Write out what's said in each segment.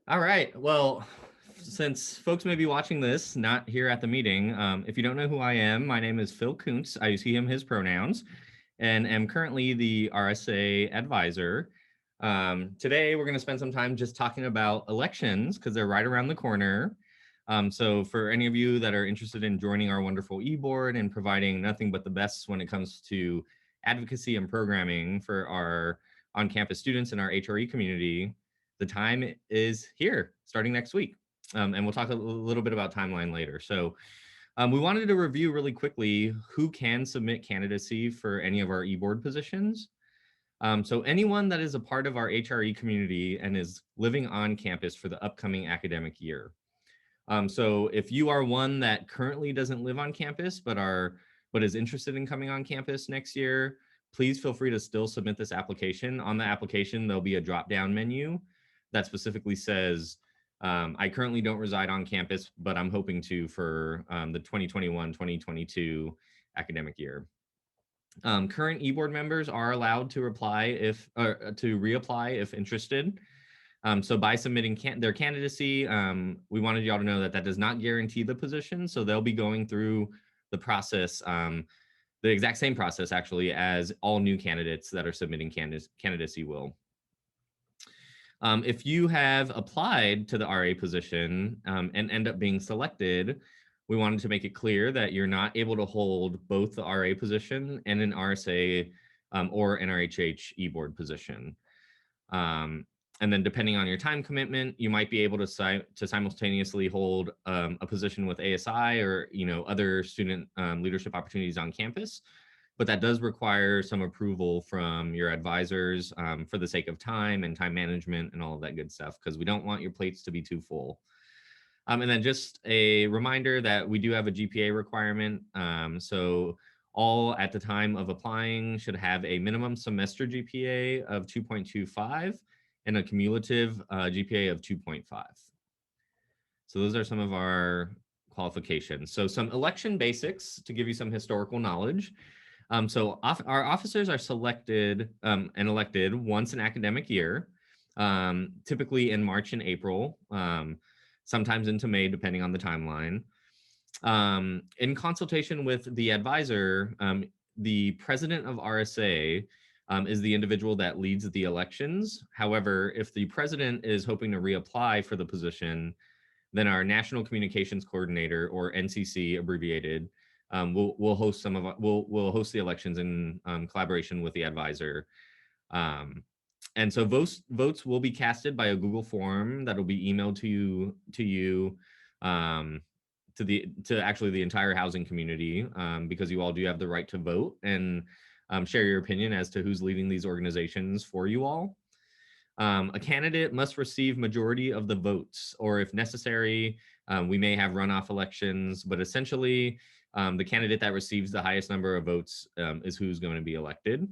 All right. Well, since folks may be watching this, not here at the meeting, if you don't know who I am, my name is Phil Kuntz. I use he, him, his pronouns, and am currently the RSA advisor. Today, we're going to spend some time just talking about elections because they're right around the corner. So for any of you that are interested in joining our wonderful e-board and providing nothing but the best when it comes to advocacy and programming for our on-campus students in our HRE community, the time is here starting next week. And we'll talk a little bit about timeline later. So we wanted to review really quickly who can submit candidacy for any of our e-board positions. So anyone that is a part of our HRE community and is living on campus for the upcoming academic year. So if you are one that currently doesn't live on campus but is interested in coming on campus next year, please feel free to still submit this application. On the application, there'll be a drop-down menu that specifically says, I currently don't reside on campus, but I'm hoping to for the 2021-2022 academic year. Current e-board members are allowed to reapply if interested. So by submitting their candidacy, we wanted y'all to know that that does not guarantee the position. So they'll be going through the process, the exact same process actually as all new candidates that are submitting candidacy will. If you have applied to the RA position and end up being selected, we wanted to make it clear that you're not able to hold both the RA position and an RSA or NRHH e-board position. And then depending on your time commitment, you might be able to simultaneously hold a position with ASI or other student leadership opportunities on campus. But that does require some approval from your advisors for the sake of time and time management and all of that good stuff, because we don't want your plates to be too full. And then just a reminder that we do have a GPA requirement. So all at the time of applying should have a minimum semester GPA of 2.25 and a cumulative GPA of 2.5. So those are some of our qualifications. So some election basics to give you some historical knowledge. So our officers are selected and elected once an academic year, typically in March and April, sometimes into May, depending on the timeline. In consultation with the advisor, the president of RSA is the individual that leads the elections. However, if the president is hoping to reapply for the position, then our National Communications Coordinator, or NCC abbreviated, we'll host host the elections in collaboration with the advisor. And so votes will be casted by a Google form that will be emailed to you to actually the entire housing community, because you all do have the right to vote and share your opinion as to who's leading these organizations for you all. A candidate must receive majority of the votes, or if necessary, we may have runoff elections, but essentially the candidate that receives the highest number of votes is who's going to be elected.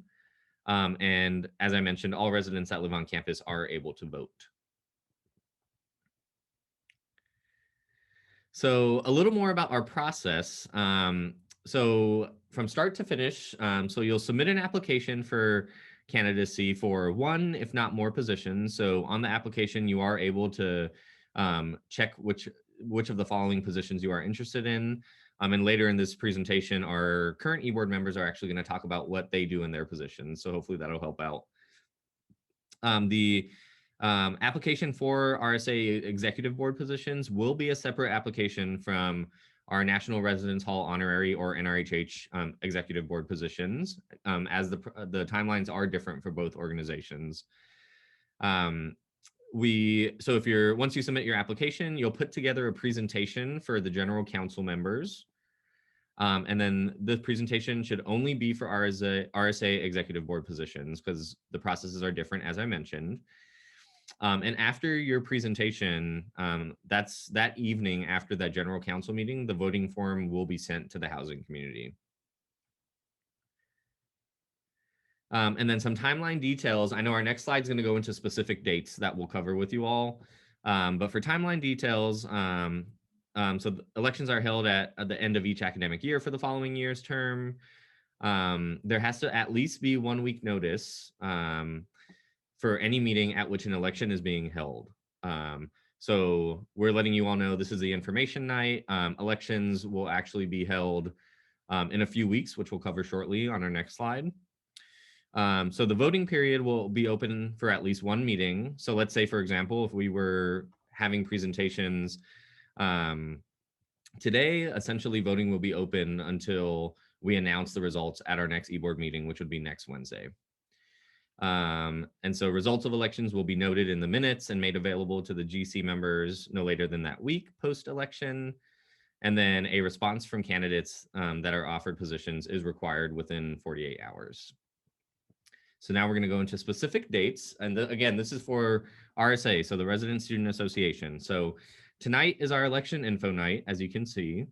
And as I mentioned, all residents that live on campus are able to vote. So a little more about our process. So from start to finish, so you'll submit an application for candidacy for one, if not more positions. So on the application, you are able to check which of the following positions you are interested in. And later in this presentation, our current e-board members are actually going to talk about what they do in their positions. So hopefully that'll help out. The application for RSA executive board positions will be a separate application from our National Residence Hall honorary or NRHH executive board positions, as the timelines are different for both organizations. So once you submit your application, you'll put together a presentation for the general counsel members. And then the presentation should only be for RSA executive board positions, because the processes are different, as I mentioned. And after your presentation, that's that evening after that general counsel meeting, the voting form will be sent to the housing community. And then some timeline details. I know our next slide is going to go into specific dates that we'll cover with you all. But for timeline details, so the elections are held at the end of each academic year for the following year's term. There has to at least be 1 week notice for any meeting at which an election is being held. So we're letting you all know this is the information night. Elections will actually be held in a few weeks, which we'll cover shortly on our next slide. So the voting period will be open for at least one meeting. So let's say, for example, if we were having presentations today, essentially voting will be open until we announce the results at our next e-board meeting, which would be next Wednesday. And so results of elections will be noted in the minutes and made available to the GC members no later than that week post-election. And then a response from candidates that are offered positions is required within 48 hours. So now we're going to go into specific dates. And again, this is for RSA, so the Resident Student Association. So tonight is our election info night, as you can see.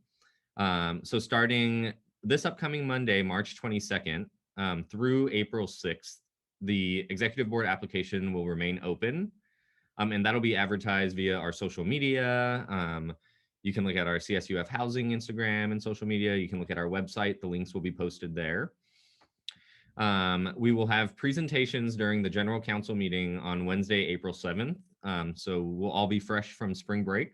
So starting this upcoming Monday, March 22nd, through April 6th, the executive board application will remain open. And that'll be advertised via our social media. You can look at our CSUF Housing Instagram and social media. You can look at our website. The links will be posted there. We will have presentations during the general council meeting on Wednesday, April 7th. So we'll all be fresh from spring break.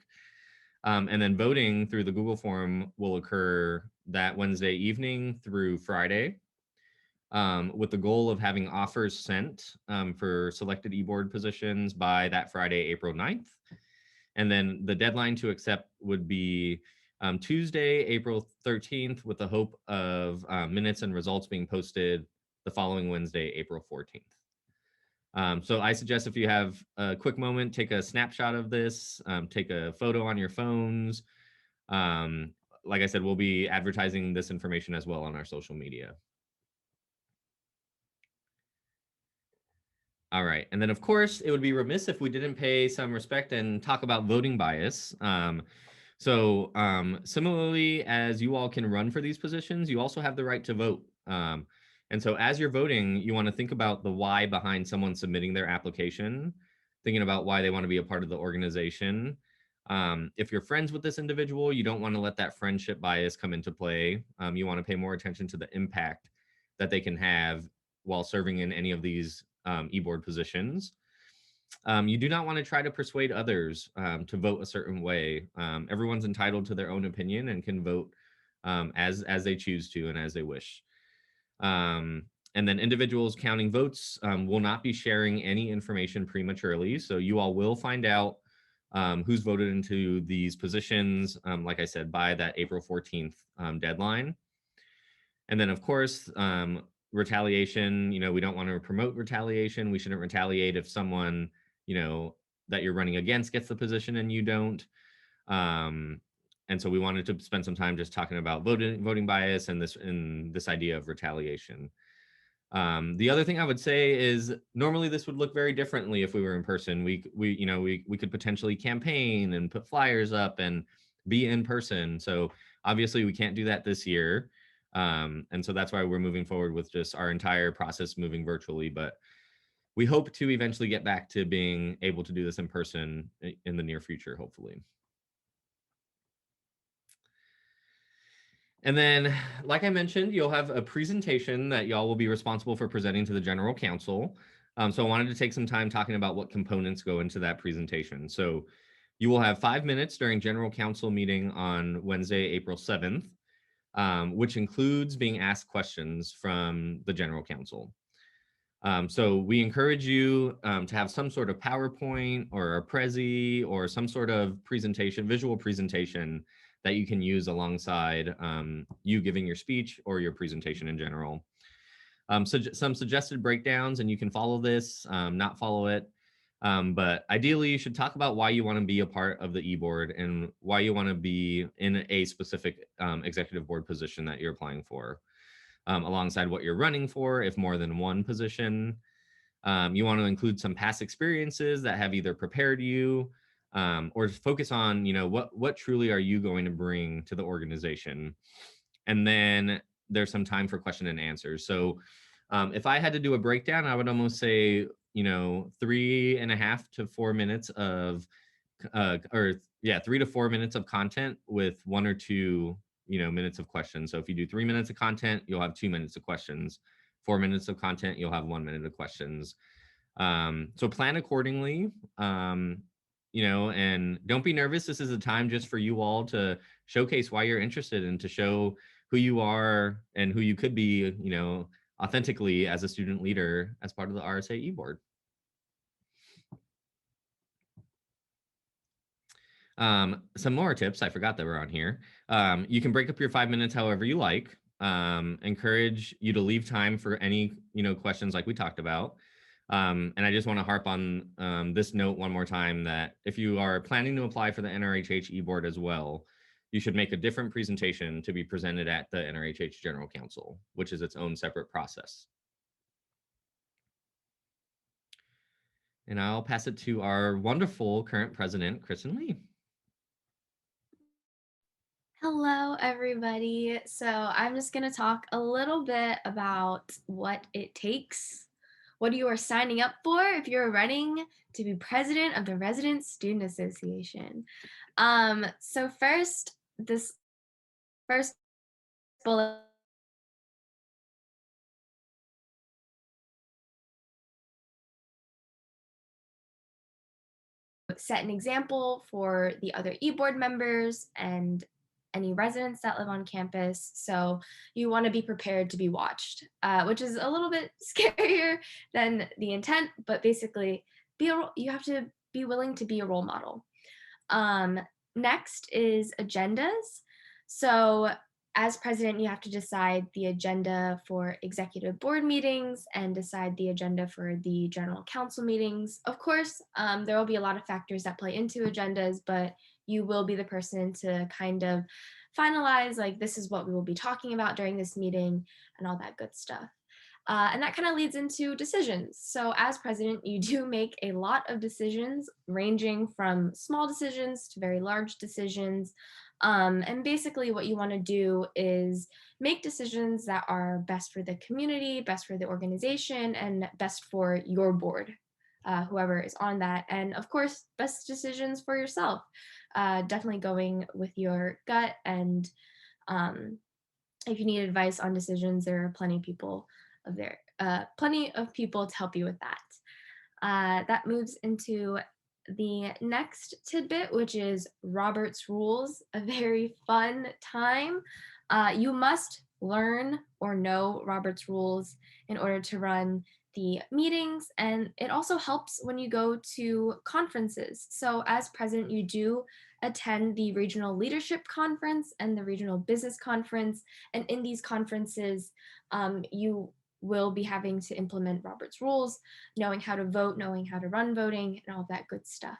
And then voting through the Google form will occur that Wednesday evening through Friday, with the goal of having offers sent for selected e-board positions by that Friday, April 9th. And then the deadline to accept would be Tuesday, April 13th, with the hope of minutes and results being posted the following Wednesday, April 14th. So I suggest if you have a quick moment, take a snapshot of this, take a photo on your phones. Like I said, we'll be advertising this information as well on our social media. All right. And then, of course, it would be remiss if we didn't pay some respect and talk about voting bias. Similarly, as you all can run for these positions, you also have the right to vote. And so as you're voting, you want to think about the why behind someone submitting their application, thinking about why they want to be a part of the organization. If you're friends with this individual, you don't want to let that friendship bias come into play. You want to pay more attention to the impact that they can have while serving in any of these e-board positions. You do not want to try to persuade others to vote a certain way. Everyone's entitled to their own opinion and can vote as they choose to and as they wish. And then individuals counting votes will not be sharing any information prematurely. So you all will find out who's voted into these positions, like I said, by that April 14th deadline. And then, of course, retaliation, we don't want to promote retaliation. We shouldn't retaliate if someone, that you're running against gets the position and you don't. And so we wanted to spend some time just talking about voting bias and this idea of retaliation. The other thing I would say is normally this would look very differently if we were in person. We could potentially campaign and put flyers up and be in person. So obviously we can't do that this year. And so that's why we're moving forward with just our entire process moving virtually. But we hope to eventually get back to being able to do this in person in the near future, hopefully. And then, like I mentioned, you'll have a presentation that y'all will be responsible for presenting to the general counsel. So I wanted to take some time talking about what components go into that presentation. So you will have 5 minutes during general counsel meeting on Wednesday, April 7th, which includes being asked questions from the general counsel. So we encourage you to have some sort of PowerPoint or a Prezi or some sort of presentation, visual presentation that you can use alongside you giving your speech or your presentation in general. So some suggested breakdowns, and you can follow this, not follow it. But ideally, you should talk about why you want to be a part of the e-board and why you want to be in a specific executive board position that you're applying for, alongside what you're running for, if more than one position. You want to include some past experiences that have either prepared you or focus on, what truly are you going to bring to the organization? And then there's some time for question and answers. So if I had to do a breakdown, I would almost say, 3.5 to 4 minutes of, 3 to 4 minutes of content with 1 or 2, minutes of questions. So if you do 3 minutes of content, you'll have 2 minutes of questions. 4 minutes of content, you'll have 1 minute of questions. So plan accordingly. and don't be nervous. This is a time just for you all to showcase why you're interested and to show who you are and who you could be, authentically as a student leader as part of the RSA e-board. Some more tips I forgot that were on here. You can break up your 5 minutes however you like. Encourage you to leave time for any questions like we talked about. And I just want to harp on this note one more time, that if you are planning to apply for the NRHH e-board as well, you should make a different presentation to be presented at the NRHH General Counsel, which is its own separate process. And I'll pass it to our wonderful current president, Kristen Lee. Hello, everybody. So I'm just going to talk a little bit about what it takes, what you are signing up for if you're running to be president of the Resident Student Association. So this first bullet set an example for the other e-board members and any residents that live on campus. So you want to be prepared to be watched, which is a little bit scarier than the intent, but basically you have to be willing to be a role model. Next is agendas. So as president, you have to decide the agenda for executive board meetings and decide the agenda for the general counsel meetings. Of course, there will be a lot of factors that play into agendas, but you will be the person to kind of finalize, like, this is what we will be talking about during this meeting and all that good stuff. And that kind of leads into decisions. So as president, you do make a lot of decisions, ranging from small decisions to very large decisions. And basically what you want to do is make decisions that are best for the community, best for the organization, and best for your board, whoever is on that. And of course, best decisions for yourself. Definitely going with your gut. And if you need advice on decisions, there are plenty of people to help you with that. That moves into the next tidbit, which is Robert's Rules, a very fun time. You must learn or know Robert's Rules in order to run the meetings, and it also helps when you go to conferences. So as president, you do attend the regional leadership conference and the regional business conference, and in these conferences, you will be having to implement Robert's Rules, knowing how to vote, knowing how to run voting, and all that good stuff.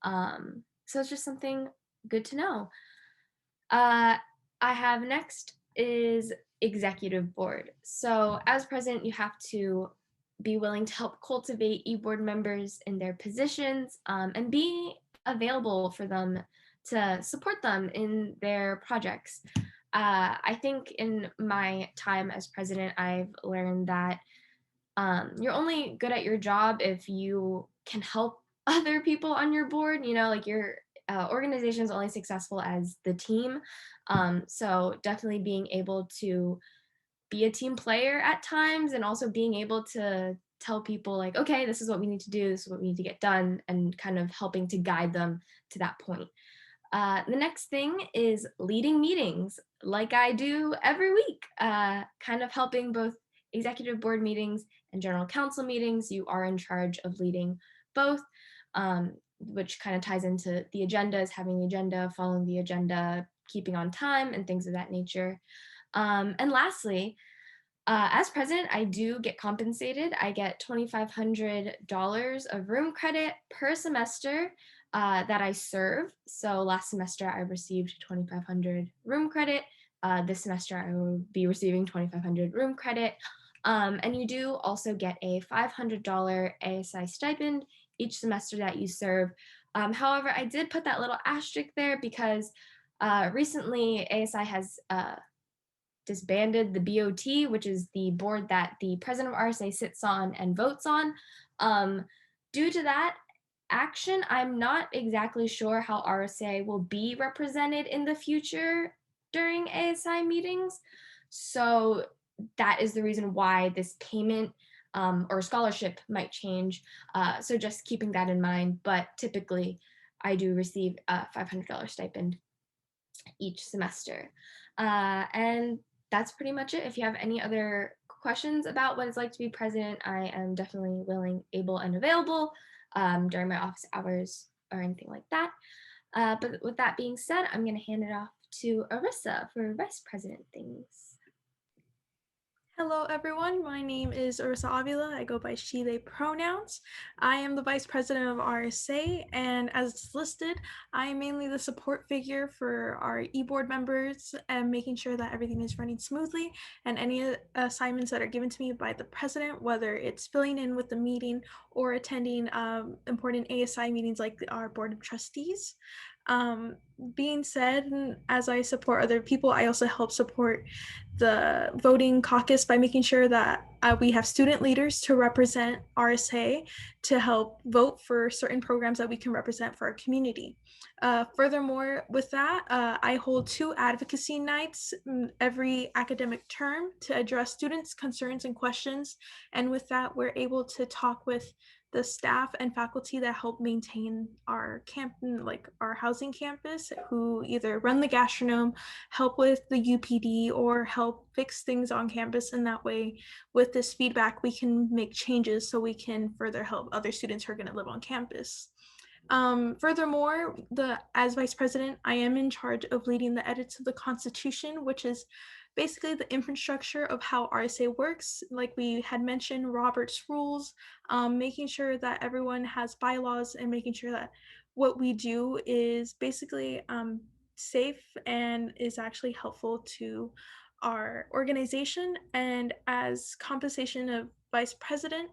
So it's just something good to know. I have next is executive board. So as president, you have to be willing to help cultivate e-board members in their positions, and be available for them to support them in their projects. I think in my time as president, I've learned that you're only good at your job if you can help other people on your board. Like your organization is only successful as the team. So definitely being able to be a team player at times, and also being able to tell people, like, okay, this is what we need to do, this is what we need to get done, and kind of helping to guide them to that point. The next thing is leading meetings, like I do every week, kind of helping both executive board meetings and general counsel meetings. You are in charge of leading both, which kind of ties into the agendas, having the agenda, following the agenda, keeping on time, and things of that nature. And lastly, as president, I do get compensated. I get $2,500 of room credit per semester that I serve. So last semester I received 2,500 room credit. This semester I will be receiving 2,500 room credit. And you do also get a $500 ASI stipend each semester that you serve. However, I did put that little asterisk there because recently ASI has disbanded the BOT, which is the board that the president of RSA sits on and votes on. Due to that action, I'm not exactly sure how RSA will be represented in the future during ASI meetings. So that is the reason why this payment or scholarship might change. So just keeping that in mind. But typically, I do receive a $500 stipend each semester. And that's pretty much it. If you have any other questions about what it's like to be president, I am definitely willing, able, and available during my office hours or anything like that. But with that being said, I'm going to hand it off to Arissa for vice president things. Hello, everyone. My name is Ursa Avila. I go by she, they pronouns. I am the vice president of RSA, and as listed, I am mainly the support figure for our e-board members and making sure that everything is running smoothly, and any assignments that are given to me by the president, whether it's filling in with the meeting or attending important ASI meetings like our board of trustees. Being said, as I support other people, I also help support the voting caucus by making sure that we have student leaders to represent RSA to help vote for certain programs that we can represent for our community. Furthermore, with that, I hold 2 advocacy nights every academic term to address students' concerns and questions. And with that, we're able to talk with the staff and faculty that help maintain our like our housing campus, who either run the gastronome, help with the UPD, or help fix things on campus. And that way, with this feedback, we can make changes so we can further help other students who are going to live on campus. Furthermore, as vice president, I am in charge of leading the edits of the Constitution, which is basically the infrastructure of how RSA works. Like we had mentioned, Robert's rules, making sure that everyone has bylaws and making sure that what we do is basically safe and is actually helpful to our organization. And as compensation of vice president,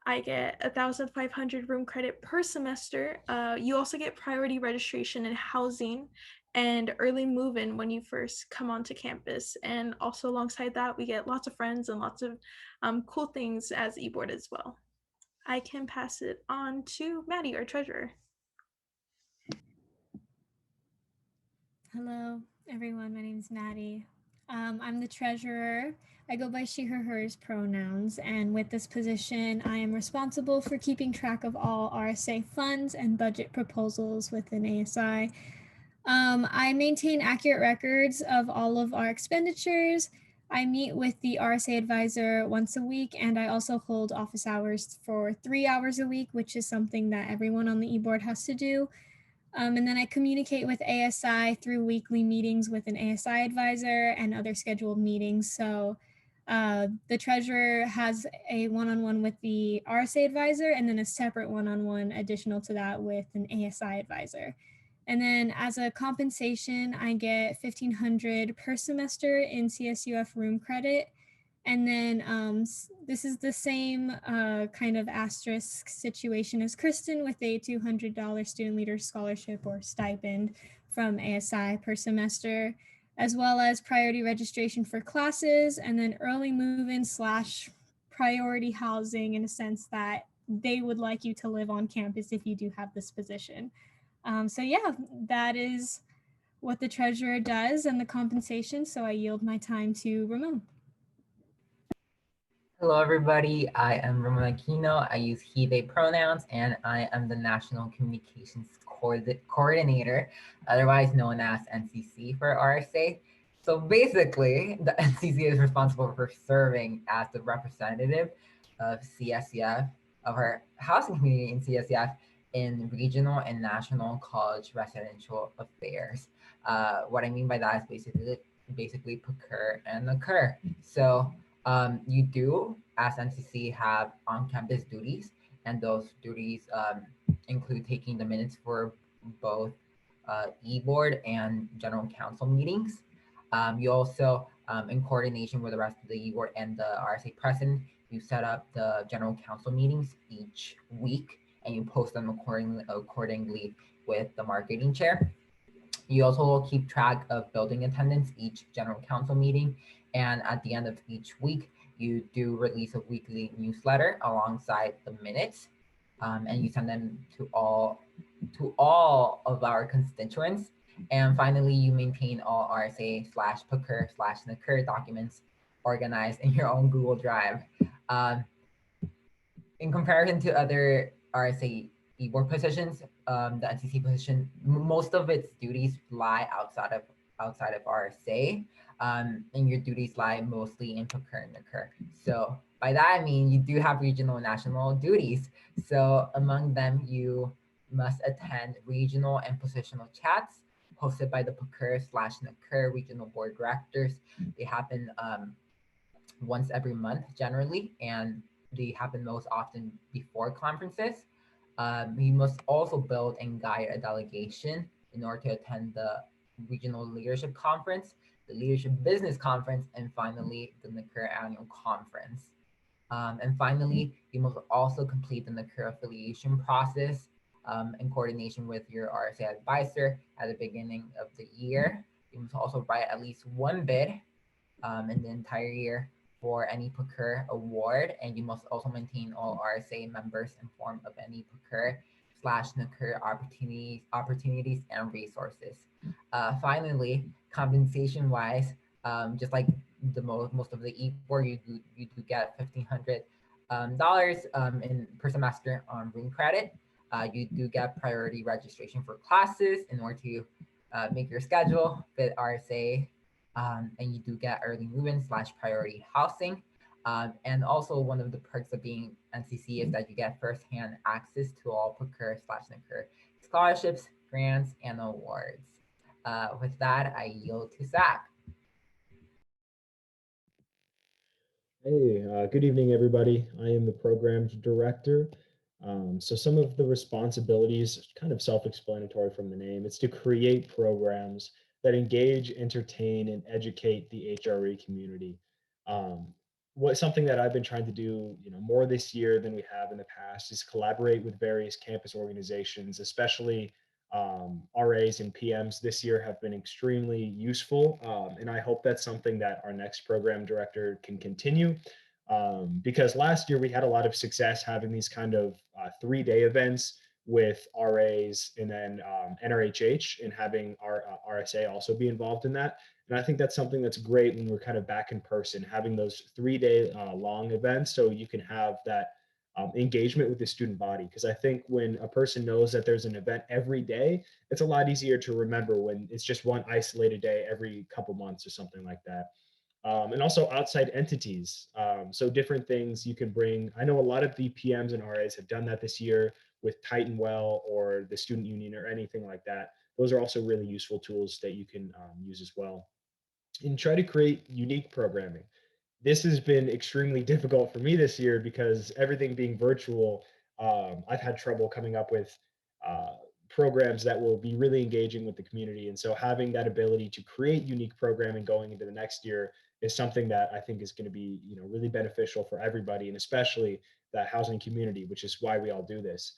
I get 1,500 room credit per semester. You also get priority registration and housing and early move-in when you first come onto campus. And also alongside that, we get lots of friends and lots of cool things as e-board as well. I can pass it on to Maddie, our treasurer. Hello, everyone. My name is Maddie. I'm the treasurer. I go by she, her, hers pronouns, and with this position, I am responsible for keeping track of all RSA funds and budget proposals within ASI. I maintain accurate records of all of our expenditures. I meet with the RSA advisor once a week, and I also hold office hours for 3 hours a week, which is something that everyone on the e-board has to do. And then I communicate with ASI through weekly meetings with an ASI advisor and other scheduled meetings. So the treasurer has a one-on-one with the RSA advisor and then a separate one-on-one additional to that with an ASI advisor. And then as a compensation, I get $1,500 per semester in CSUF room credit. And then this is the same kind of asterisk situation as Kristen with a $200 student leader scholarship or stipend from ASI per semester, as well as priority registration for classes, and then early move-in / priority housing in a sense that they would like you to live on campus if you do have this position. So yeah, that is what the treasurer does and the compensation. So I yield my time to Ramon. Hello, everybody. I am Ramon Aquino. I use he, they pronouns, and I am the National Communications Coordinator, otherwise known as NCC for RSA. So basically, the NCC is responsible for serving as the representative of CSEF, of our housing community in CSEF, in regional and national college residential affairs. What I mean by that is basically procure and occur. So you do, as NCC, have on-campus duties, and those duties include taking the minutes for both e-board and general council meetings. You also, in coordination with the rest of the e-board and the RSA president, you set up the general council meetings each week, and you post them accordingly with the marketing chair. You also will keep track of building attendance each general council meeting. And at the end of each week, you do release a weekly newsletter alongside the minutes. And you send them to all of our constituents. And finally, you maintain all RSA/PACUR/NACUR documents organized in your own Google Drive. In comparison to other RSA e-board positions, the NCC position, most of its duties lie outside of RSA, and your duties lie mostly in Procure and Occur. So by that I mean you do have regional and national duties. So among them, you must attend regional and positional chats hosted by the Procure/Occur regional board directors. They happen once every month generally, and they happen most often before conferences. You must also build and guide a delegation in order to attend the regional leadership conference, the leadership business conference, and finally the NACUR annual conference. And finally, you must also complete the NACUR affiliation process in coordination with your RSA advisor at the beginning of the year. You must also write at least one bid in the entire year for any Procure award, and you must also maintain all RSA members informed of any Procure/NACUR opportunities and resources. Finally, compensation wise, just like the most of the E4, you do get $1,500 in per semester on green credit. You do get priority registration for classes in order to make your schedule fit RSA, and you do get early move-in / priority housing. And also one of the perks of being NCC is that you get firsthand access to all Procure/NACUR scholarships, grants, and awards. With that, I yield to Zach. Hey, good evening, everybody. I am the programs director. So some of the responsibilities, kind of self-explanatory from the name, it's to create programs that engage, entertain, and educate the HRE community. Um, something that I've been trying to do, more this year than we have in the past is collaborate with various campus organizations, especially RAs and PMs this year have been extremely useful. And I hope that's something that our next program director can continue. Because last year we had a lot of success having these kind of 3-day events with RAs and then NRHH, and having our RSA also be involved in that. And I think that's something that's great when we're kind of back in person, having those 3-day long events so you can have that engagement with the student body. Because I think when a person knows that there's an event every day, it's a lot easier to remember when it's just one isolated day every couple months or something like that. And also outside entities. So different things you can bring. I know a lot of the PMs and RAs have done that this year with Titan Well or the student union or anything like that. Those are also really useful tools that you can use as well. And try to create unique programming. This has been extremely difficult for me this year because everything being virtual, I've had trouble coming up with uh, programs that will be really engaging with the community. And so having that ability to create unique programming going into the next year is something that I think is going to be, really beneficial for everybody, and especially the housing community, which is why we all do this.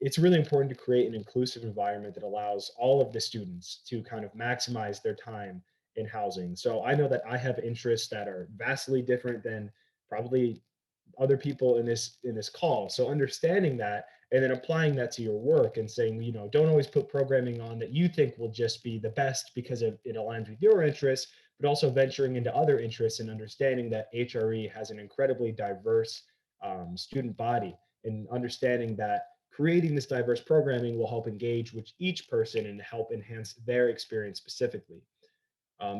It's really important to create an inclusive environment that allows all of the students to kind of maximize their time in housing. So I know that I have interests that are vastly different than probably other people in this call. So understanding that and then applying that to your work and saying, don't always put programming on that you think will just be the best because it aligns with your interests, but also venturing into other interests and understanding that HRE has an incredibly diverse student body, and understanding that creating this diverse programming will help engage with each person and help enhance their experience specifically.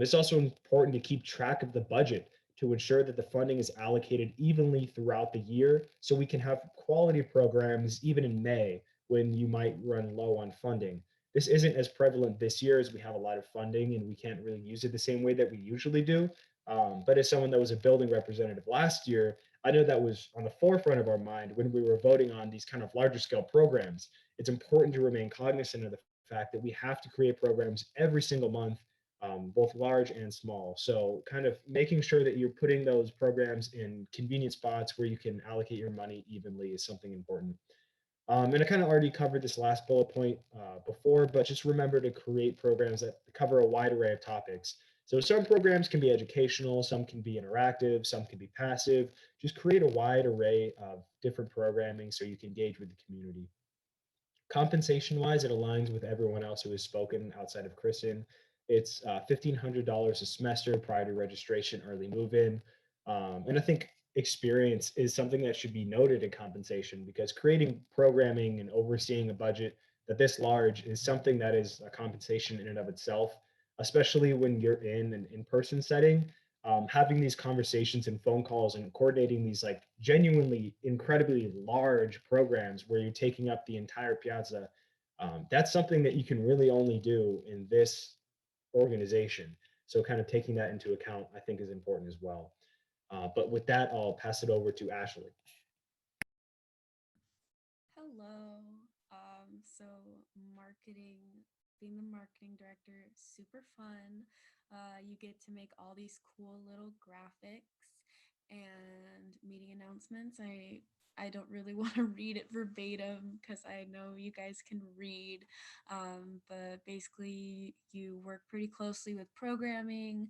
It's also important to keep track of the budget to ensure that the funding is allocated evenly throughout the year so we can have quality programs even in May when you might run low on funding. This isn't as prevalent this year as we have a lot of funding and we can't really use it the same way that we usually do. But as someone that was a building representative last year, I know that was on the forefront of our mind when we were voting on these kind of larger scale programs. It's important to remain cognizant of the fact that we have to create programs every single month, both large and small. So kind of making sure that you're putting those programs in convenient spots where you can allocate your money evenly is something important. And I kind of already covered this last bullet point before, but just remember to create programs that cover a wide array of topics. So some programs can be educational, some can be interactive, some can be passive. Just create a wide array of different programming so you can engage with the community. Compensation wise, it aligns with everyone else who has spoken outside of Kristen. It's $1,500 a semester prior to registration, early move in. And I think experience is something that should be noted in compensation, because creating programming and overseeing a budget that this large is something that is a compensation in and of itself, especially when you're in an in-person setting. Having these conversations and phone calls and coordinating these like genuinely incredibly large programs where you're taking up the entire piazza, that's something that you can really only do in this organization. So kind of taking that into account, I think, is important as well. But with that, I'll pass it over to Ashley. Hello. So marketing, being the marketing director, super fun. You get to make all these cool little graphics and meeting announcements. I don't really want to read it verbatim because I know you guys can read, but basically you work pretty closely with programming,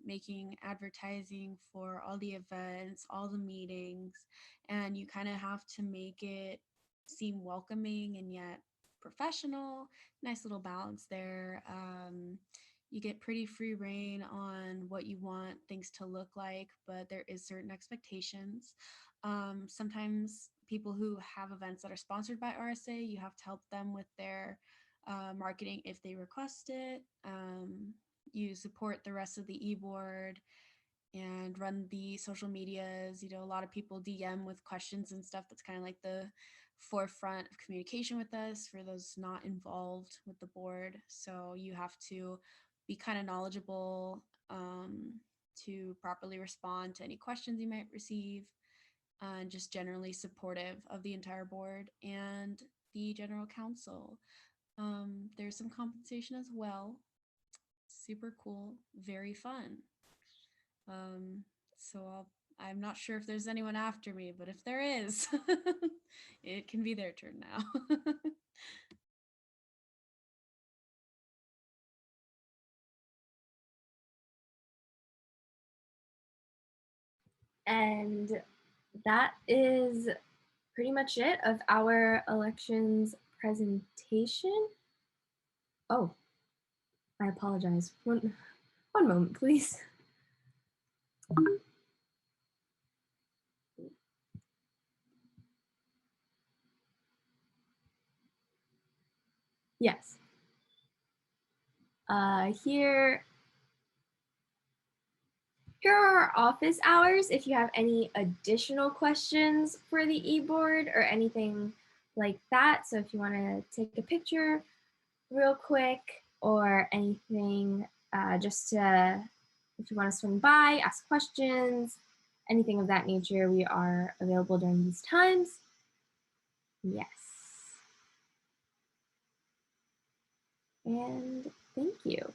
making advertising for all the events, all the meetings, and you kind of have to make it seem welcoming and yet professional. Nice little balance there. You get pretty free reign on what you want things to look like, but there is certain expectations. Sometimes people who have events that are sponsored by RSA, you have to help them with their marketing if they request it. You support the rest of the e-board and run the social medias. A lot of people DM with questions and stuff. That's kind of like the forefront of communication with us for those not involved with the board. So you have to be kind of knowledgeable to properly respond to any questions you might receive, and just generally supportive of the entire board and the general counsel. There's some compensation as well. Super cool, very fun. So I'm not sure if there's anyone after me, but if there is, it can be their turn now. And that is pretty much it of our elections presentation. Oh, I apologize. One moment, please. Yes. Here are our office hours if you have any additional questions for the e-board or anything like that. So if you want to take a picture real quick or anything, if you want to swing by, ask questions, anything of that nature, we are available during these times. Yes. And thank you.